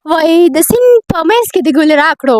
وای د سیند په منځ کې د ګل راکړو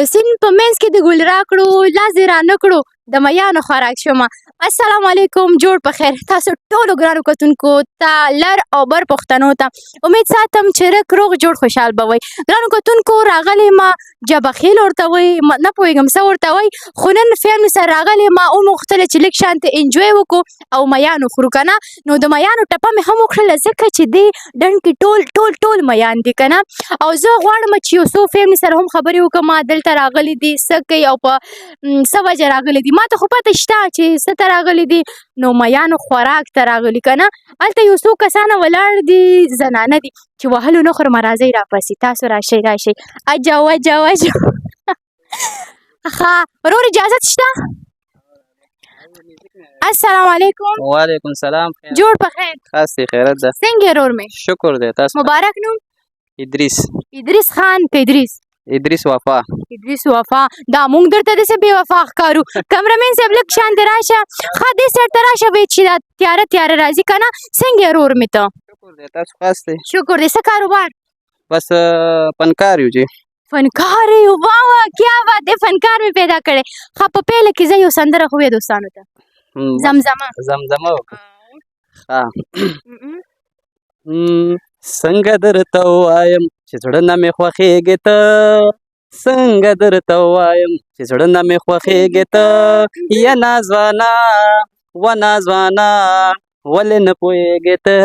د سیند په منځ کې د ګل راکړو لاس دې را نه کړو د میانو خوراک شومه. السلام علیکم، جوړ په خیر تاسو ټولو ګرانو کتونکو ته، لر او بر پښتنو ته امید ساتم چې رک روغ جوړ خوشحال به وئ. ګرانو کتونکو راغلې ما جبه خیل ورته وایي، نه پوهېږم څه ورته وایي، خو نن فیملي سره راغلې ما وموښتله چې لږ شانته انجوی وکړو او میان وخورو که نه. نو د میانو ټپه مې هم وکړله ځکه چې دې ډنډ کې ټول ټول ټول میان دي که نه. او زه غواړم چې یو څو فیملي سره هم خبرې وکړم، دلته راغلي دي څه کوي او په څه وجه راغلي دي. ما ته خو پته شته چې څه ته راغلي دي، نو میانو خوراک ته راغلي که نه. هلته یو څو کسانه ولاړ دي، زنانه دي چې وهلو نه خورم، راځئ راپسې تاسو راشئ راشئ اجو اجو اجو ښه ورور اجازت شته؟ السلام علیکم. وعلیکم السلام. جوړ په خیر؟ خاص دی، خیرت ده. څنګه ورور مې؟ شکر دی. تاسو؟ مبارک نوم؟ ادریس. ادریس خان که ادریس؟ ادریس وفا. ادریس وفا. دا مونږ درته داسې بې وفا ښکارو. کمرمین صاحب لږ شانتې راشه، ښه دې سایډ ته راشه وایي چې دا تیاره تیاره راځي که نه. څنګه یې ورور مې ته؟ شکر دی. تاسو خاص دی؟ شکر دی. څه کاروبار؟ بس فنکار یو جی. فنکار یو؟ واه واه کیا بات دی، فنکار مې پیدا کړی. ښه په پیله کې زه یو سندره خو وایه دوستانو ته. زمزمه. زمزمه ښه. څنګه درته ووایم چې زړه نه مې خوښېږې ته، څنګه درته ووایم چې زړه نه مې خوښېږې ته، یا نازوانه و نازوانه ولې نه پوهېږې ته،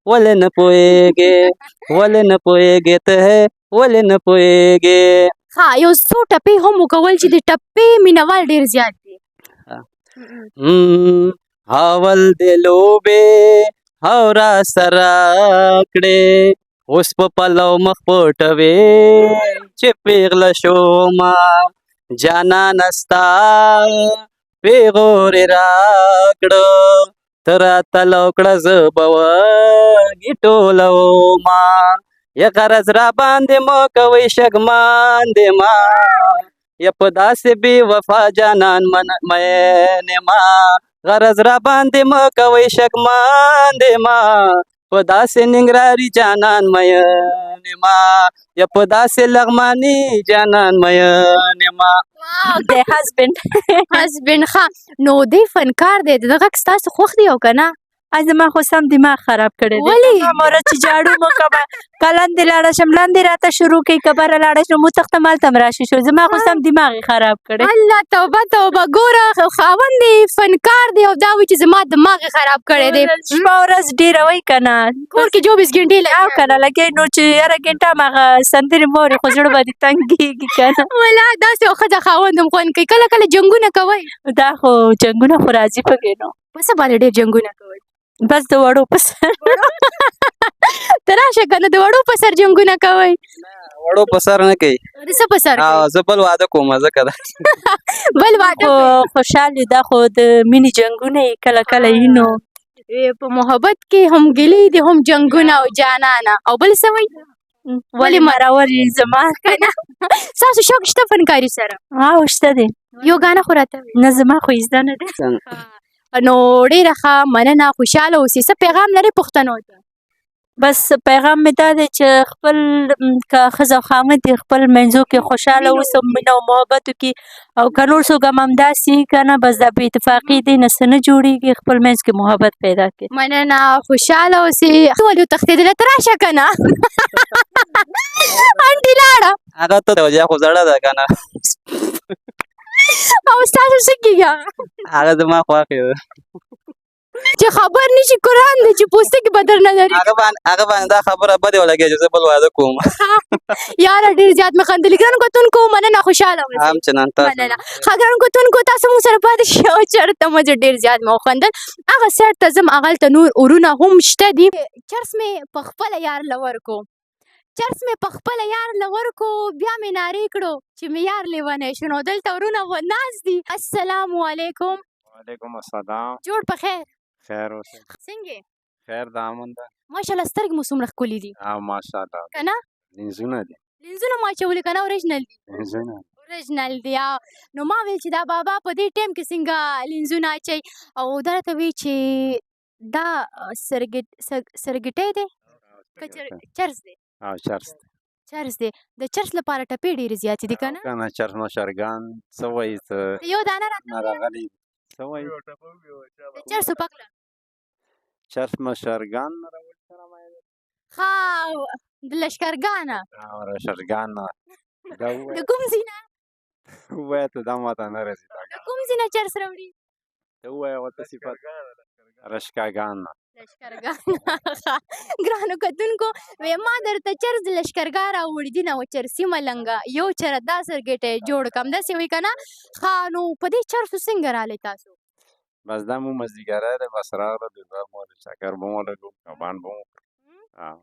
ولې نه پوهېږې، ولې نه پوهېږې ته، ولې نه پوهېږې. ښه یو څو ټپې هم وکول چې د ټپې مینوال ډېر زیات دي. اول دې لوبې او را سره کړې، اوس په پلو مخ پټوې چې پیغله شومه، جانانه ستا پیغور یې راکړه، ته راته لو کړه زه به وږې ټولومه، یا غرض را باندې مه کوئ شکمان دې ما، یا په داسې بې وفا جانان مینې ما، غرض را باندې مه کوئ شکمان دې ما، په داسې ننګرهاري جانان مینې ما، یا په داسې لغماني جانان مینې ما. د هسبنډ هسبنډ. ښه نو دی فنکار دی، د ده غږ ستاسو خوښ دی او که نه؟ زما خو سم دماغ خراب کړی دی. ولې؟ مره چې جاړو مو کومه که لاندې لاړه شم لاندې راته شروع کوي، که بره لاړه شم وتښتم هلته م راشي شو. زما خو سم دماغ یې خراب کړی. الله توبه توبه. ګوره خاوند دی فنکار دی او دا وایي چې زما دماغ یې خراب کړی دی. شپه ورځ ډېروئ که نه، کور کې 24 ګنټې او که نه لګوي، نو چې هره ګنټه هماغه سندرې مه اورې خو زړه به دې تنګېږي که نه. ولا داسې یو ښځه خاوند هم خوند کوي. کله کله جنګونه کوئ؟ دا خو جنګونه خو راځي پکې نو. په څه باندې ډېر جنګونه کوئ؟ بس د وړو په سر. ته راشه که نه د وړو په سر جنګونه کوئ؟ وړو په سر نه کوي. د څه په سر کوئ؟ زه بل واده کوم ځکه ده. بل واده خو خوشحال یو، دا خو د مینې جنګونه یې کله کله وي نو. په محبت کې هم ګلې دي هم جنګونه او جانانه. او بل څه وایي؟ ولې مرور یې زما که نه ستاسو شوق شته فنکاري سره؟ او شته دی. یو ګانه خو راته وایي. نه زما خو زده نه دی. نو ډېره ښه مننه، خوشحاله اوسئ. څه پیغام لرئ پښتنو ته؟ بس پیغام مې دا دی چې خپل که ښځه او خاوند دې خپل منځو کې خوشحاله اوسه، مینه او محبت وکړي، او که نور څوک هم همداسې وي که نه، بس دا بې اتفاقي دې نه څه نه جوړېږي، خپل منځ کې محبت پیدا کړي. مننه، خوشحاله اوسئ. ولې وتښتېدله؟ ته راشه که نه انټي لاړه. هغه ته د وجه خو زړه ده که نه. او ستاسو څه کېږي؟ هغه زما خوښ دی چې خبر نه شي قرآن دی چې پوستکي به درنه لري. هغه باندې دا خبره بدې ولګېږي چې زه بل واده کوم. یاره ډېر زیات مې خندلي. ګرانو کتونکو مننه، خوشحاله اوسئ. همچنان تاسو. مننه. ښه ګرانو کتونکو تاسو موږ سره پاتې شئ او چېرته مو چې ډېر زیات مې وخندل. هغه سایډ ته ځم، هغلته نور اورونه هم شته دي. چرس مې په خپله یار له ورکو، چرس مې په خپله یار له ورکو، بیا مې نارې کړو چې مې یار لیونی شو. نو دلته ورونه ناست دي. السلام علیکم. وعلیکم السلام. جوړ په خیر؟ خیر اوسئ. څنګه؟ خیر د امن ده. ماشاءالله سترګې مو څومره ښکلي دي او ماشاءالله که نه؟ لینزونه دي. لینزونه مو اچولي که نه؟ اوریجنل دي؟ لینزونه اوریجنل دي. نو ما ویل چې دا بابا په دې ټایم کې څنګه لینزونه اچوي، او دا راته وایي چې دا سرګټی دی که چرس دی؟ او چرس دی. چرس دی د چرس لپاره ټپې ډېرې زیاتې دي که نه کنه چرس مشرګان څه وایي څه یو دانه راته نه راغلي څه وایي د چرسو پکله چرس مشرګان نه راوړي ښه د لشکرګانه او مشرګان نه دا د ووایه کوم ځای نه ووایه ته دا ماته نه راځي دا د کوم ځای نه چرس راوړي ته ووایه ورته صفت رشکاګان نه لشکرګانه ګرانو کتونکو وی ما درته چرس د لشکرګاه راوړي دي نه و چرسي ملنګه یو چره دا سرګېټی جوړ کړم داسې وایي که نه ښه نو په دې چرسو څنګه رالی تاسو بس دا مو مازدیګری دی بس راغله د دا مو چکر به مو لګو کبان به مو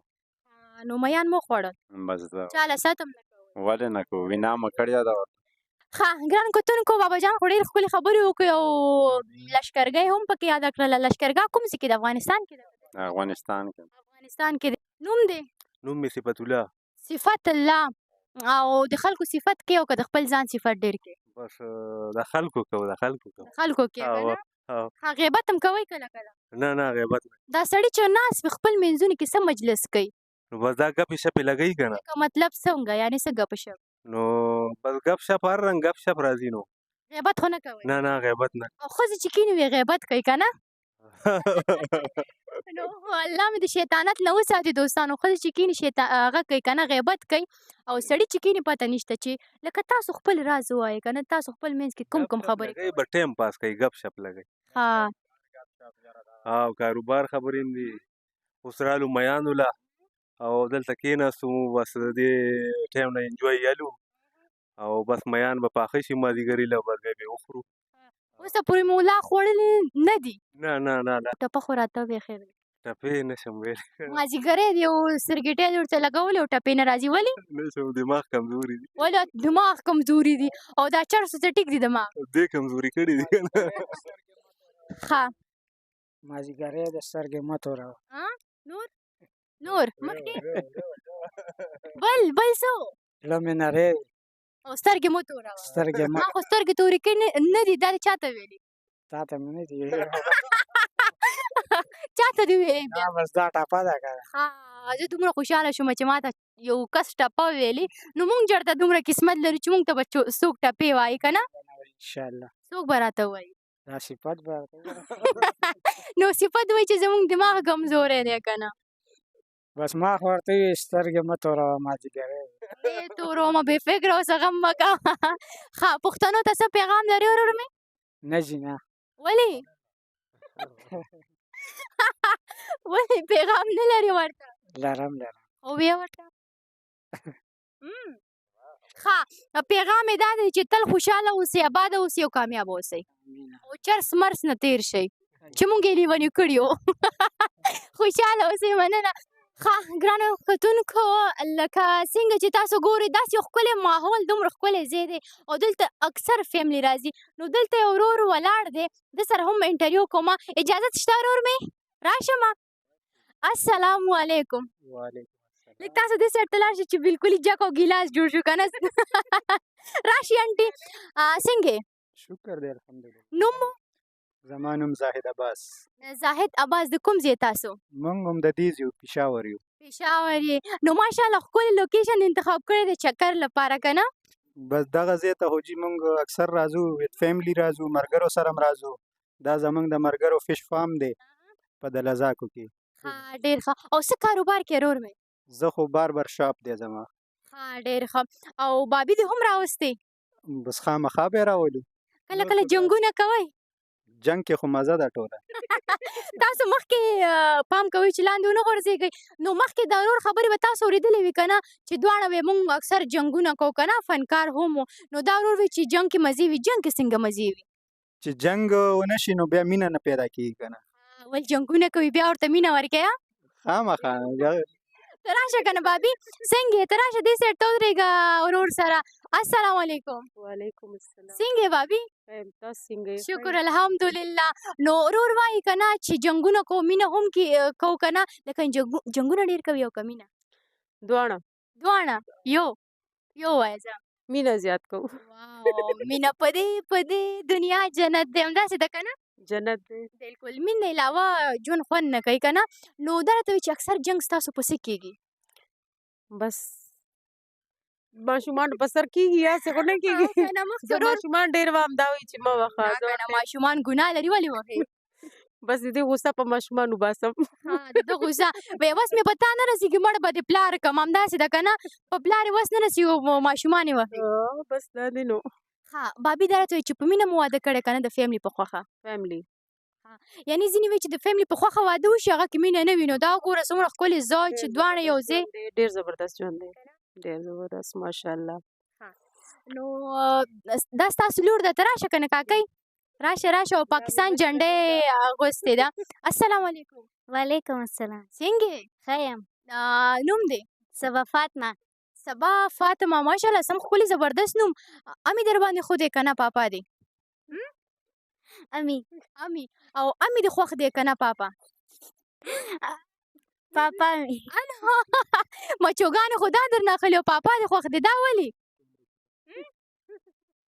نو میان مو خوړل بس دا چاله ساتم نه کوئ ولې نه کوو وینا مو کړې ده ښه ګران کتونکو بابا جان خو ډېرې ښکلې خبرې وکړې او لشکرګۍ هم پکې یاده کړله لشکرګاه کوم ځای کې ده افغانستان کې ده افغانستان کې افغانستان کې دی نوم دی نوم مې صفت الله صفت الله او د خلکو صفت کې او که د خپل ځان صفت ډېر کې بس د خلکو کوو د خلکو کوو خلکو کې که نه او غیبت هم کوئ کله کله نه غیبت نه دا سړی چې ناست وي خپل منځونو کې څه مجلس کوي نو بس دا ګپې شپې لګوي که نه لکه مطلب څنګه یعنې څه ګپ شپ نو بس ګپ شپ هر رنګ ګپ شپ راځي نو غیبت خو نه کوئ نه غیبت نه او ښځې چې کینې وي غیبت کوي که نه نو الله مې د شیطانت نه وساتي دوستانو ښځې چې کینې هغه کوي که نه غیبت کوي او سړي چې کینې پته نشته چې لکه تاسو خپل راز ووایئ که نه تاسو خپل منځ کې کوم خبرې لګوي به ټایم پاس کوي ګپ شپ لګوي ها او کاروبار خبرې هم دي اوس رالو میانو له او دلته کېناستو بس د دې ټایم نه انجوای یالو او بس میان به پاخه شي مازدیګري له بس بیا به وخورو اوسه پورې مو لا خوړلې نه دي نه ټپه خو راته ویښې وې ټپې نشم ویلی مازدیګری دی یو سرګېټی دې ورته لګولی او ټپې نه راځي ولې نشم دماغ کمزوري دي ولې دماغ کمزوري دي او دا چرسو ته ټیک دي دماغ دې کمزوري کړي دي که نه ښه مازدیګری د سترګې مه توروه نور مخکې بل څه زړه مې نری دی او سترګې مو توروه سترګې ما خو سترګې تورې کړې نه دي دا دې چاته ویلي تا ته مې نه دي چاته دې ویلي دا بس دا ټپه ده که نه ښه زه دومره خوشحاله شوم چې ما ته یو کس ټپه ویلي نو مونږ چېرته دومره قسمت لرو چې مونږ ته به څوک ټپې وایي که نه انشاءالله څوک به راته وایي دا صفت به نو صفت وایي چې زمونږ دماغ کمزوری دی که نه بس ما خو ورته وویل سترګې مه توروه مازدیګری تورومه بې فکره اوسه غم مه کوه ښه پښتنو ته څه پیغام لري ورور مې نه ځي نه ولې ولې پیغام نه لري ورته لرم او ویې ورته ښه پیغام یې دا دی چې تل خوشحاله اوسئ آباده اوسئ او کامیاب اوسئ او چرس مرس نه تېر شئ چې مونږ یې لیوني کړي وو خوشحاله اوسئ مننه ښه ګرانو کتونکو لکه څنګه چې تاسو ګورئ داسې یو ښکلی ماحول دومره ښکلی ځای دی او دلته اکثر فیملی راځي نو دلته یو ورور ولاړ دی ده سره هم انټرویو کومه اجازت شته ورور مې راشمه السلام علیکم لږ تاسو دې سایډ ته لاړ شئ چې بلکل جک او ګیلاس جوړ شو که نه راشي انټي څنګه شکر دی الحمدلله نوم مو زما نوم زاهد عباس زاهد عباس د کوم ځای تاسو موږ هم د دې ځو پېښور یو پېښور یې نو ماشاءالله ښکلی لوکیشن انتخاب کړی دی چکر لپاره که نه بس دغه ځای ته خو جي موږ اکثر راځو ویت فیملی راځو ملګرو سره هم راځو دا زموږ د ملګرو فش فارم دی په دلزاکو کې ښه ډېر ښه او څه کاروبار کې ورور مې زه خو باربر شاپ دی زما ښه ډېر ښه او بابي دې هم راوستې بس خامخا به یې راولو کله کله جنګونه کوئ جنګ کې خو مزه ده ټوله تاسو مخکې پام کوئ چې لاندې ونه غورځېږئ نو مخکې د ورور خبرې به تاسو اورېدلې وي که نه چې دواړه به مونږ اکثر جنګونه کوو که نه فنکار هم و نو دا ورور وي چې جنګ کې مزې وي جنګ کې څنګه مزې وي چې جنګ ونه شي نو بیا مینه نه پیدا کېږي که نه ول جنګونه کوي بیا ورته مینه ورکوې خامخا ته راشه که نه بابي څنګه یې ته راشه دې سایډ ته ودرېږه ورور سره السلام علیکم وعلیکم السلام څنګه یې بابي خیر تاسو څنګه یې شکر الحمدلله نو ورور وایي که نه چې جنګونه کوو مینه هم کوو که نه لکه جنګونه ډېر کوي او که مینه دواړه یو وایه ځه مینه زیات کوو واو مینه په دې دنیا جنت دی همداسې ده که نه جنت دی بلکل مینې علاوه ژوند خوند نه کوي که نه نو دا راته وایي چې اکثر جنګ ستاسو په څه کېږي بس ماشومان په سر کېږي هسې خو نه کېږي کنه مخکې زه ضرور ماشومان ډېر وام دا وایي چې مه وهه نه کنه ماشومان ګناه لري ولې وهي بس د دې غوسه په ماشومانو باسم ها د ده غوسه وایي اوس مې په تا نه رسېږي مړ به دې پلار کړم همداسې ده که نه په پلار یې وس نه رسېږي ماشومان یې وهي بس دا دی نو ها بابي دا راته وایي چې په مینه مو واده کړی که نه د فیملي په خوښه فیملی یعنې ځینې وایي چې د فیملي په خوښه واده وشي هغه کې مینه نه وي نو دا وګوره څومره ښکلې زوج چې دواړه یو ځای ډېر زبردست ژوند دی ډېر زبردست ماشاءالله نو دا ستاسو لور ده ته راشه که نه کاکۍ راشه او پاکستان جنډۍ اغوستې ده السلام علیکم وعلیکم السلام څنګه ښه یم نوم دی صبا فاطمه سبا فاطمه ماشاءالله سم ښکلي زبردست نوم امي در باندې خو دی که نه پاپا دی امی امي او امي د خوښ دی که نه پاپا پاپا می مچوګانې خو دا در ناخلي او پاپا د خوښ دی دا ولې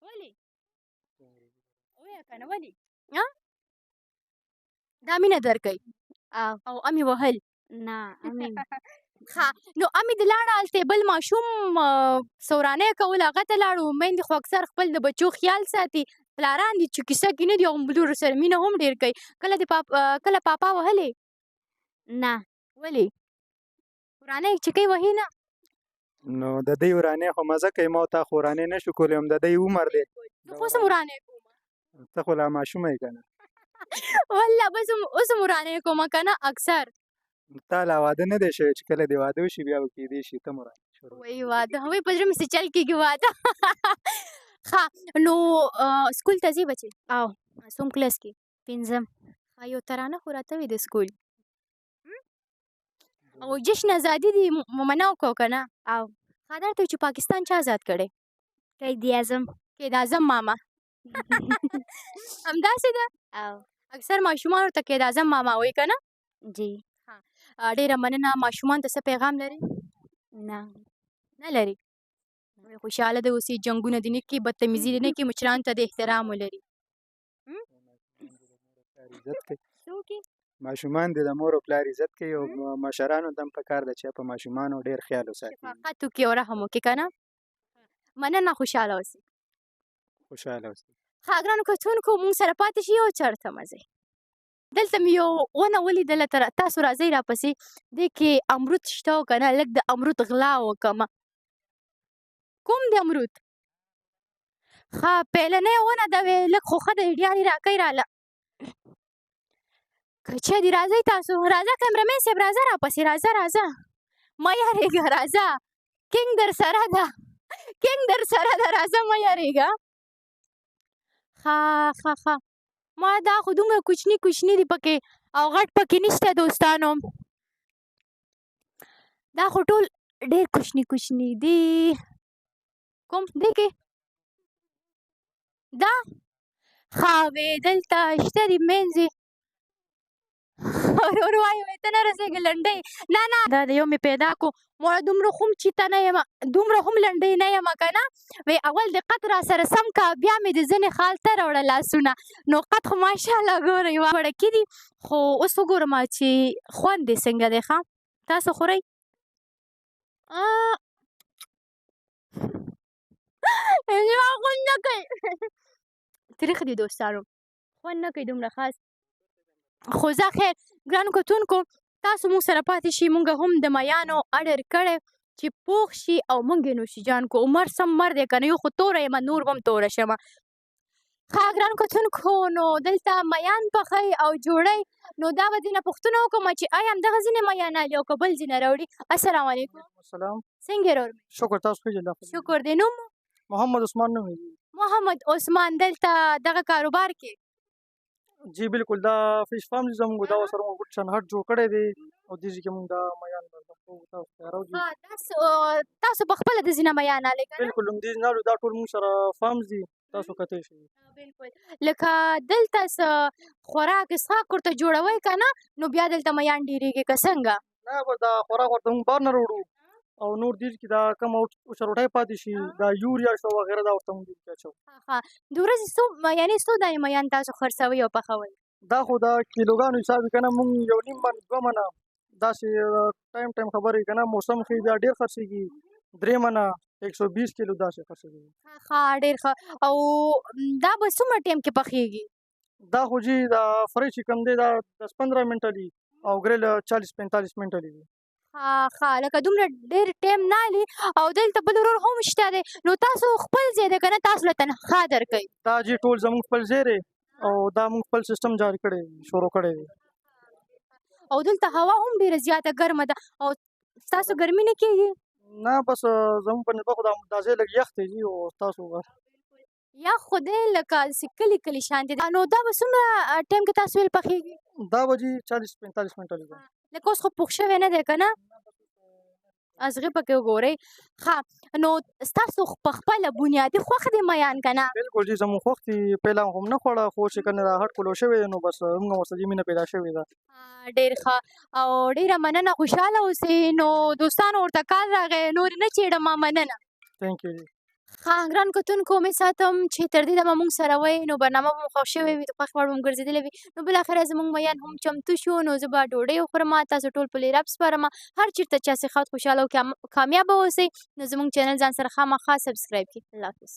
ولې وایه که نه ولې دا مینه درکوي او امي وهل نه امی ښه نو امي د لاړه هلته بل ماشوم سورانۍ کول هغه ته لاړو میندې خو اکثر خپل د بچو خیال ساتي پلاران دي چې کیسه کې نه دي او لور سره مینه هم ډېر کوي کله پاپا وهلې نه ولې ورانۍ چې کوي وهي نه نو د دې ورانې خو مزه کوي ما تا خو ورانې نشو کولی هم د دې عمر دی زه خو اوس هم ورانۍ کوم ته خو لا ماشومه یې که نه والله بس اوس هم ورانۍ کوم که نه اکثر تا لا واده نه دی شوی چې کله دې واده وشي بیا به کېدی شي ته ورانې شروع وایي واده وایي په زړه مې څه چل کېږي واده ښه نو سکول ته ځې بچې او څوم کلاس کې پنځم یو ترانه خو راته وي د سکول او جشن ازادي دي ممنع وکړو که نه او ښه درته وي چې پاکستان چا آزاد کړی قید اعظم قید اعظم ماما همداسې ده او اکثر ماشومان ورته قید اعظم ماما وایي که نه جی ډېره مننه ماشومان ته څه پیغام لري نه نه لري خوشحاله د اوسې جنګونه دې نه کړي بدتمیزي دې نه کړي مشرانو ته د احترام ولري عزت کوي څوک ماشومان دې د مور او پلار عزت کوي او مشرانو ته هم پکار ده چې په ماشومانو ډېر خیال وساتي شفقت وکړي او رحم وکړي که نه مننه خوشحاله اوسئ خوشحاله اوسئ ښه ګرانو کتونکو مونږ سره پاتې شي یو چرته مزه دلته مې یو ونه ولیدله تاسو راځئ راپسې دې کې امرود شته او که نه لږ د امرود غلا وکړمه کوم د امرود ښه پیلنۍ ونه ده وې لږ خو ښه ده هډیانې راکئ راله که چا دي راځئ تاسو راځه کیمرمین صاحب راځه راپسې راځه مه یارېږه راځه کینګ در سره ده راځه مه یارېږه ښه ما دا خو دومره کوچني دي پکې او غټ پکې نشته دوستانو دا خو ټول ډېر کوچني دي کوم دی کې دا ښه وې دلته شته دي منځې ورور وایي وایي ته نه رسېږې لنډۍ نه دا د یو مې پیدا کو موړه دومره خو هم چیته نه یم دومره هم لنډۍ نه یم که نه وی اول دقت را سره سم کا بیا مې د ځینې خال ته راوړه لاسونه نو قد خو ماشاءالله ګورئ وړکي دي خو اوس وګورم چې خوند دې څنګه دی ښه تاسو خورئ زما خوند نه کوي تریخ دي دوستانو خوند نه کوي دومره خاص خو زه خیر ګرانو کتونکو تاسو مونږ سره پاتې شي مونږ هم د میانو اډر کړی چې پوخ شي او مونږ یې نوشیجان کو عمر سم مر دی که نه یو خو توره یم نور به هم توره شمه ښه ګرانو کتونکو نو دلته میان پخوي او جوړی نو دا به ځینې پوښتنه وکړم چې آیا همدغه ځینې میانه دي او که بل ځینې راوړي السلام علیکم السلام څنګه یې ورور شکر تاسو ښه جل شکر دی نوم محمد عثمان نوم دی محمد عثمان دلته دغه کاروبار کې جی بالکل دا فش فارم زموږ دا سره موږ ګلشن هټ جوړ کړی دی او دې کې موږ دا میان تاسو ته راوځي تاسو په خپله د ځینې میانه لرئ که نه بالکل دې نالو دا ټول موږ سره فارمز دي تاسو کتلی شئ بالکل لکه دلته څه خوراک څښاک ورته جوړوئ که نه نو بیا دلته میان ډېرېږي که څنګه نه بس دا خوراک ورته موږ بهر نه راوړو او نور دې کې دا کوم چروټی پاتې شي دا یوریا شو وغیره دا ورته موږ اچوو د ورځې یعنې څو دانې میان تاسو خرڅوئ او پخوئ دا خو دا کیلوګانو حساب که نه موږ یو نیم من 2 منه داسې ټایم خبرې که نه موسم ښه بیا ډېر خرڅېږي 3 منه 120 کیلو داسې خرڅوي. ښه ډېر ښه او دا به څومره ټایم کې پخېږي؟ دا خو جي دا فری چې کوم دی دا 10-15 منټه دي او ګریل 40-45 منټه دي. ښه لکه دومره ډېر ټایم نه لي او دلته بل ورور هم شته دی نو تاسو خپل ځای دی که نه تاسو له تنخواه درکوي؟ دا جي ټول زموږ خپل ځای دی او دا موږ خپل سیستم جاري کړی دی، شروع کړی دی. او دلته هوا هم ډېره زیاته ګرمه ده او ستاسو ګرمي نه کېږي؟ نه بس زموږ په نسبت خو دا ځای لږ یخ دی جي او تاسو یا خو دی لکه داسې کلي کلي شانتې دی نو دا به څومره ټایم کې تاسو ویل پخېږي؟ دا به جي 40-45 منټه دي. لکه اوس خو پوخ شوی نه دی که نه؟ ازغې پکې وګورئ. ښه نو ستاسو په خپله بنیادي خوښ دی میان که نه؟ بالکل جي زموږ خوښ دي، پهلا هم نه خوړه خو چې کله دا هټ کلو شوی دی نو بس موږ ورسره جي مینه پیدا شوې ده. ډېر ښه او ډېره مننه خوشحاله اوسئ نو دوستانو ورته کال راغی نور نه چېړم مننه. تھینک یو جي. ښه ګران کتونکو امید ساتم چې تر دې دمه موږ سره وئ نو برنامه به مو خوښ شوې وي د خوښې وړ به مو ګرځېدلې وي نو بالاخره زموږ میان هم چمتو شو نو زه به ډوډۍ وخورم تاسو ټول په لیراب سپارم هر چېرته چې هسې ښاد خوشحاله او کامیابه اوسئ نو زموږ چینل ځان سره خامخا سبسکرایب کړئ. الله حافظ.